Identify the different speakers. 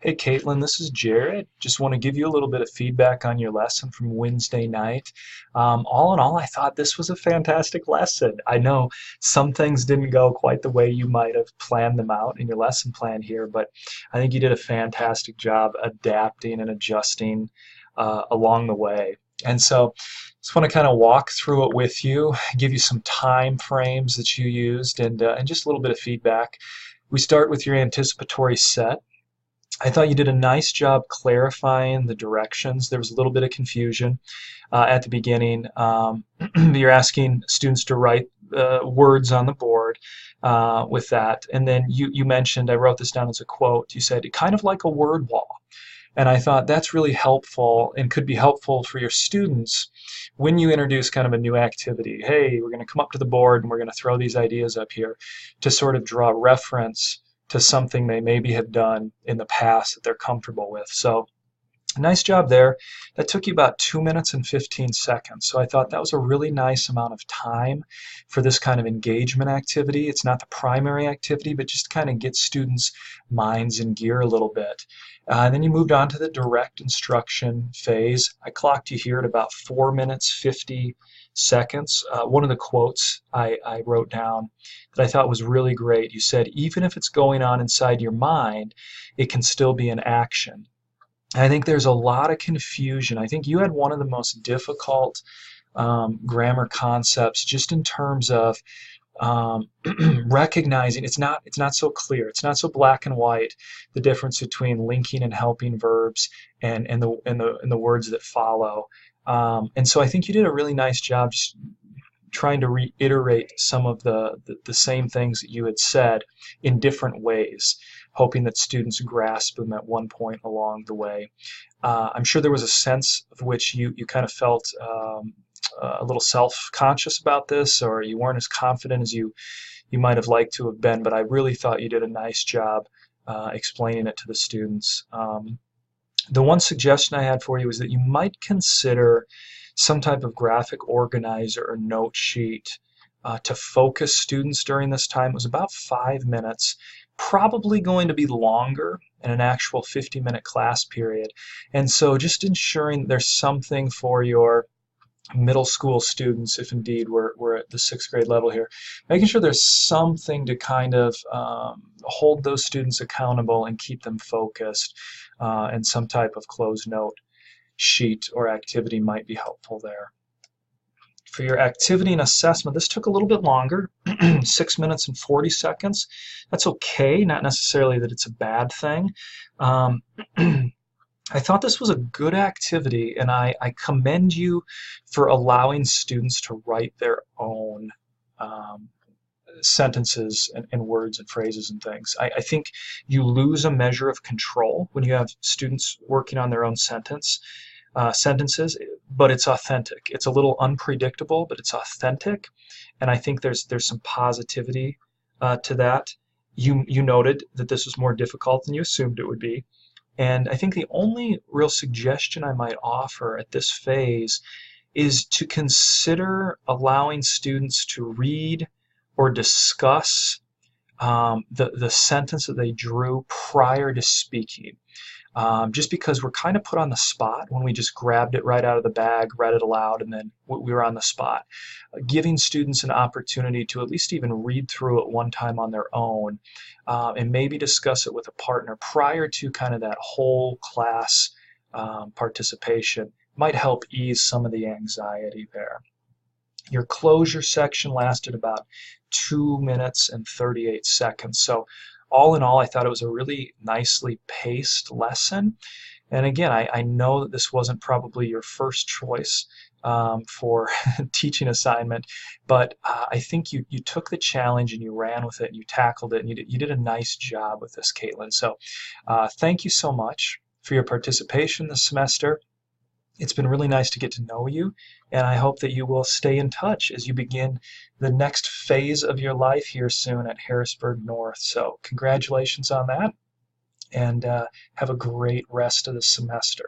Speaker 1: Hey Kaitlyn, this is Jared. Just want to give you a little bit of feedback on your lesson from Wednesday night. All in all, I thought this was a fantastic lesson. I know some things didn't go quite the way you might have planned them out in your lesson plan here, but I think you did a fantastic job adapting and adjusting along the way. And so, just want to kind of walk through it with you, give you some time frames that you used, and just a little bit of feedback. We start with your anticipatory set. I thought you did a nice job clarifying the directions. There was a little bit of confusion at the beginning. You're asking students to write words on the board with that. And then you mentioned, I wrote this down as a quote, you said, kind of like a word wall. And I thought that's really helpful and could be helpful for your students when you introduce kind of a new activity. Hey, we're going to come up to the board and we're going to throw these ideas up here to sort of draw reference to something they maybe have done in the past that they're comfortable with. So nice job there. That took you about 2 minutes and 15 seconds. So I thought that was a really nice amount of time for this kind of engagement activity. It's not the primary activity, but just kind of get students' minds in gear a little bit. And then you moved on to the direct instruction phase. I clocked you here at about 4 minutes 50 seconds. One of the quotes I wrote down that I thought was really great, you said, even if it's going on inside your mind, it can still be an action. I think there's a lot of confusion. I think you had one of the most difficult grammar concepts just in terms of recognizing it's not so clear. It's not so black and white, the difference between linking and helping verbs and the words that follow. And so I think you did a really nice job just trying to reiterate some of the same things that you had said in different ways, hoping that students grasp them at one point along the way. I'm sure there was a sense of which you kind of felt a little self-conscious about this, or you weren't as confident as you might have liked to have been, but I really thought you did a nice job explaining it to the students. The one suggestion I had for you is that you might consider some type of graphic organizer or note sheet to focus students during this time. It was about 5 minutes, probably going to be longer in an actual 50-minute class period. And so just ensuring there's something for your middle school students, if indeed we're at the 6th grade level here, making sure there's something to kind of hold those students accountable and keep them focused, and some type of closed note sheet or activity might be helpful there. For your activity and assessment, this took a little bit longer, 6 minutes and 40 seconds. That's okay, not necessarily that it's a bad thing. I thought this was a good activity, and I commend you for allowing students to write their own sentences and words and phrases and things. I think you lose a measure of control when you have students working on their own sentences, but it's authentic. It's a little unpredictable, but it's authentic, and I think there's some positivity to that. You noted that this was more difficult than you assumed it would be, and I think the only real suggestion I might offer at this phase is to consider allowing students to read or discuss the sentence that they drew prior to speaking. Just because we're kind of put on the spot when we just grabbed it right out of the bag, read it aloud, and then we were on the spot. Giving students an opportunity to at least even read through it one time on their own, and maybe discuss it with a partner prior to kind of that whole class participation might help ease some of the anxiety there. Your closure section lasted about 2 minutes and 38 seconds. So all in all, I thought it was a really nicely paced lesson. And again, I know that this wasn't probably your first choice for teaching assignment, but I think you took the challenge and you ran with it and you tackled it, and you did a nice job with this, Kaitlyn. So thank you so much for your participation this semester. It's been really nice to get to know you, and I hope that you will stay in touch as you begin the next phase of your life here soon at Harrisburg North. So congratulations on that, and have a great rest of the semester.